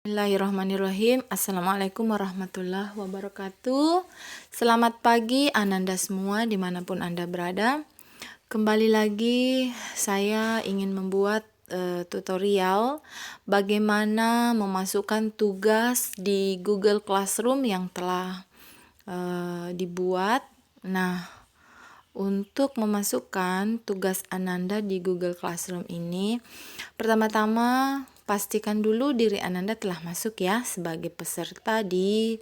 Bismillahirrahmanirrahim. Assalamualaikum warahmatullahi wabarakatuh. Selamat pagi Ananda semua dimanapun Anda berada. Kembali lagi saya ingin membuat tutorial bagaimana memasukkan tugas di Google Classroom yang telah dibuat. Nah, untuk memasukkan tugas Ananda di Google Classroom ini, pertama-tama pastikan dulu diri Ananda telah masuk ya sebagai peserta di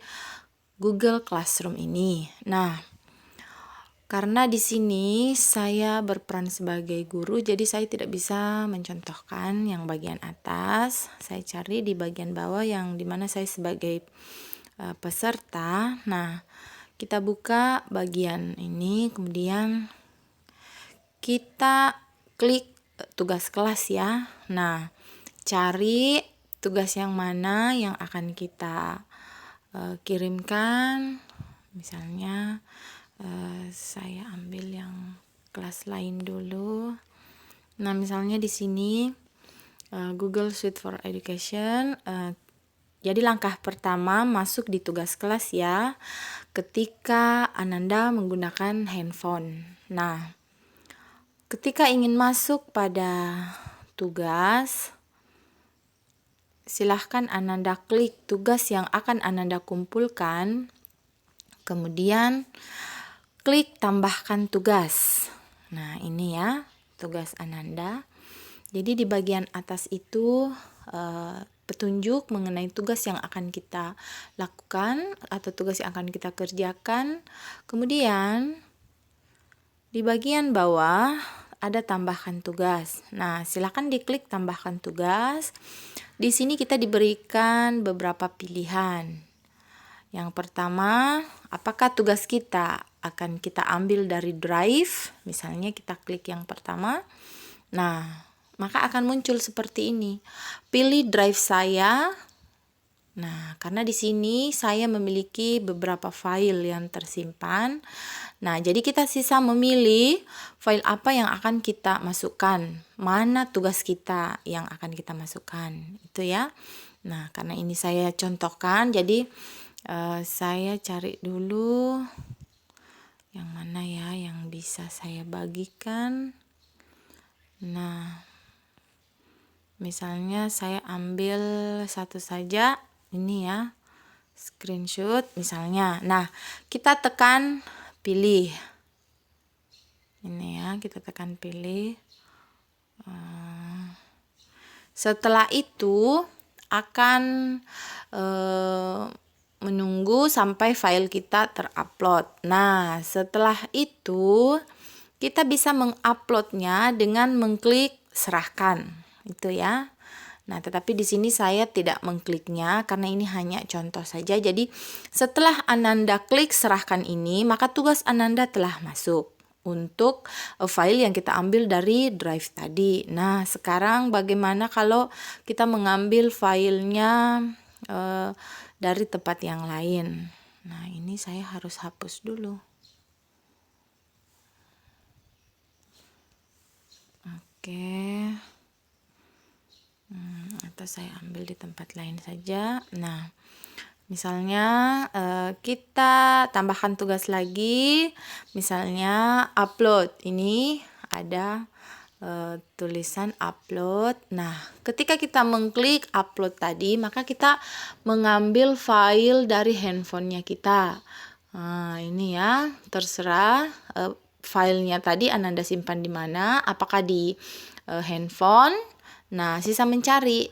Google Classroom ini. Nah, karena di sini saya berperan sebagai guru, jadi saya tidak bisa mencontohkan yang bagian atas. Saya cari di bagian bawah yang dimana saya sebagai peserta. Nah, kita buka bagian ini, kemudian kita klik tugas kelas ya. Nah, cari tugas yang mana yang akan kita kirimkan. Misalnya saya ambil yang kelas lain dulu. Nah, misalnya di sini Google Suite for Education. Jadi langkah pertama masuk di tugas kelas ya, ketika Ananda menggunakan handphone. Nah, ketika ingin masuk pada tugas, silahkan Ananda klik tugas yang akan Ananda kumpulkan, kemudian klik tambahkan tugas. Nah, ini ya tugas Ananda. Jadi di bagian atas itu petunjuk mengenai tugas yang akan kita lakukan atau tugas yang akan kita kerjakan. Kemudian di bagian bawah ada tambahkan tugas. Nah, silakan diklik tambahkan tugas. Di sini kita diberikan beberapa pilihan. Yang pertama, apakah tugas kita akan kita ambil dari Drive? Misalnya kita klik yang pertama. Nah, maka akan muncul seperti ini. Pilih Drive saya. Nah, karena di sini saya memiliki beberapa file yang tersimpan. Nah, jadi kita sisa memilih file apa yang akan kita masukkan. Mana tugas kita yang akan kita masukkan. Itu ya. Nah, karena ini saya contohkan, jadi saya cari dulu yang mana ya yang bisa saya bagikan. Nah, misalnya saya ambil satu saja, ini ya, screenshot misalnya. Nah, kita tekan pilih. Ini ya, kita tekan pilih. Setelah itu akan menunggu sampai file kita terupload. Nah, setelah itu kita bisa menguploadnya dengan mengklik serahkan. Itu ya. Nah, tetapi di sini saya tidak mengkliknya karena ini hanya contoh saja. Jadi, setelah Ananda klik serahkan ini, maka tugas Ananda telah masuk untuk file yang kita ambil dari Drive tadi. Nah, sekarang bagaimana kalau kita mengambil filenya dari tempat yang lain? Nah, ini saya harus hapus dulu. Oke. Atau saya ambil di tempat lain saja. Nah, misalnya kita tambahkan tugas lagi, misalnya upload. Ini ada tulisan upload. Nah, ketika kita mengklik upload tadi, maka kita mengambil file dari handphonenya kita. Nah, ini ya, terserah filenya tadi Ananda simpan di mana, apakah di handphone. Nah, sisa mencari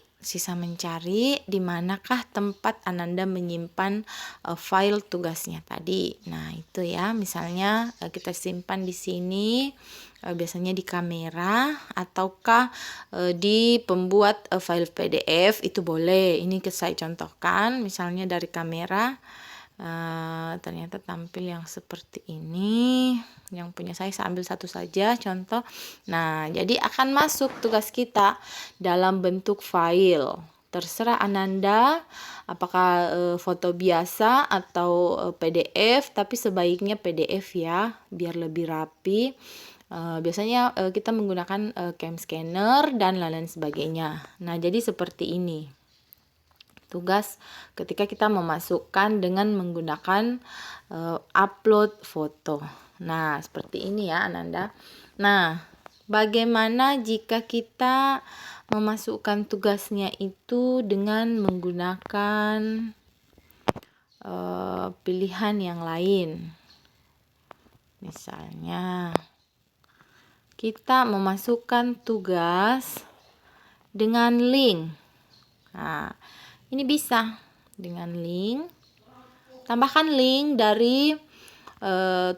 di manakah tempat Ananda menyimpan file tugasnya tadi. Nah, itu ya, misalnya kita simpan di sini, biasanya di kamera ataukah di pembuat file PDF itu boleh. Ini saya contohkan, misalnya dari kamera. Ternyata tampil yang seperti ini. Yang punya saya ambil satu saja contoh. Nah, jadi akan masuk tugas kita dalam bentuk file. Terserah Ananda apakah foto biasa atau PDF, tapi sebaiknya PDF ya, biar lebih rapi. Biasanya kita menggunakan cam scanner dan lain-lain sebagainya. Nah, jadi seperti ini. tugas ketika kita memasukkan dengan menggunakan upload foto. Nah, seperti ini ya Ananda. Nah, bagaimana jika kita memasukkan tugasnya itu dengan menggunakan pilihan yang lain? Misalnya, kita memasukkan tugas dengan link. Nah, ini bisa dengan link. Tambahkan link dari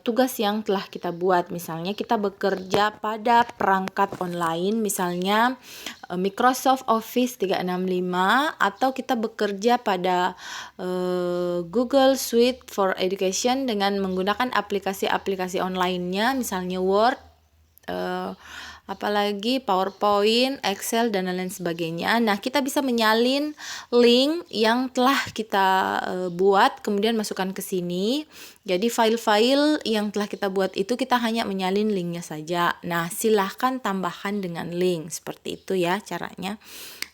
tugas yang telah kita buat. Misalnya kita bekerja pada perangkat online, misalnya Microsoft Office 365, atau kita bekerja pada Google Suite for Education dengan menggunakan aplikasi-aplikasi online-nya, misalnya Word, apalagi PowerPoint, Excel, dan lain sebagainya. Nah, kita bisa menyalin link yang telah kita buat, kemudian masukkan ke sini. Jadi file-file yang telah kita buat itu kita hanya menyalin linknya saja. Nah, silahkan tambahkan dengan link. Seperti itu ya caranya.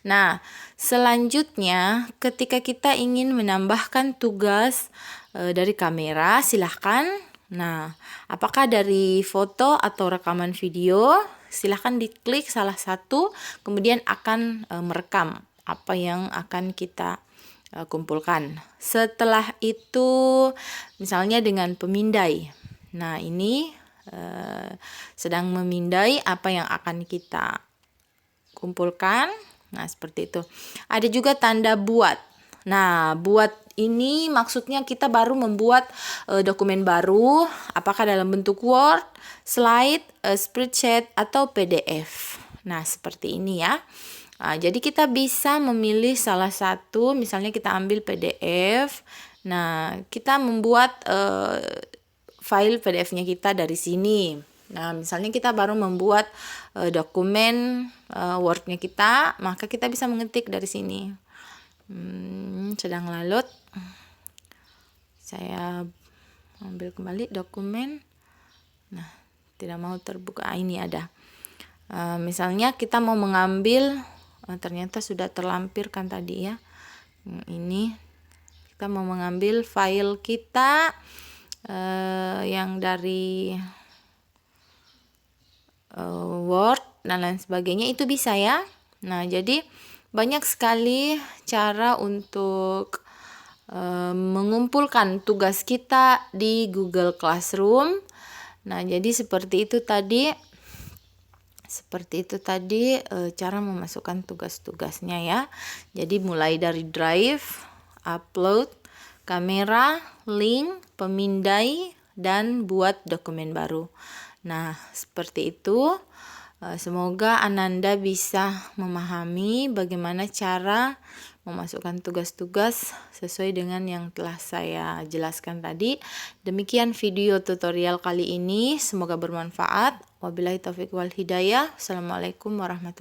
Nah, selanjutnya ketika kita ingin menambahkan tugas dari kamera, silahkan. Nah, apakah dari foto atau rekaman video? Silahkan diklik salah satu, kemudian akan merekam apa yang akan kita kumpulkan. Setelah itu, misalnya dengan pemindai. Nah, ini sedang memindai apa yang akan kita kumpulkan. Nah, seperti itu. Ada juga tanda buat. Nah, buat ini maksudnya kita baru membuat dokumen baru, apakah dalam bentuk Word, slide, spreadsheet, atau PDF. Nah, seperti ini ya. Nah, jadi kita bisa memilih salah satu, misalnya kita ambil PDF. Nah, kita membuat file PDF-nya kita dari sini. Nah, misalnya kita baru membuat dokumen Word-nya kita, maka kita bisa mengetik dari sini. Sedang lalut. Saya ambil kembali dokumen. Nah, tidak mau terbuka. Ini ada. Misalnya kita mau mengambil, ternyata sudah terlampirkan tadi ya. Ini kita mau mengambil file kita yang dari Word dan lain sebagainya, itu bisa ya. Nah, jadi banyak sekali cara untuk mengumpulkan tugas kita di Google Classroom. Nah, jadi seperti itu tadi cara memasukkan tugas-tugasnya ya. Jadi mulai dari drive, upload, kamera, link, pemindai, dan buat dokumen baru. Nah, seperti itu. Semoga Ananda bisa memahami bagaimana cara memasukkan tugas-tugas sesuai dengan yang telah saya jelaskan tadi. Demikian video tutorial kali ini, semoga bermanfaat. Wabillahi taufiq wal hidayah. Assalamualaikum warahmatullahi wabarakatuh.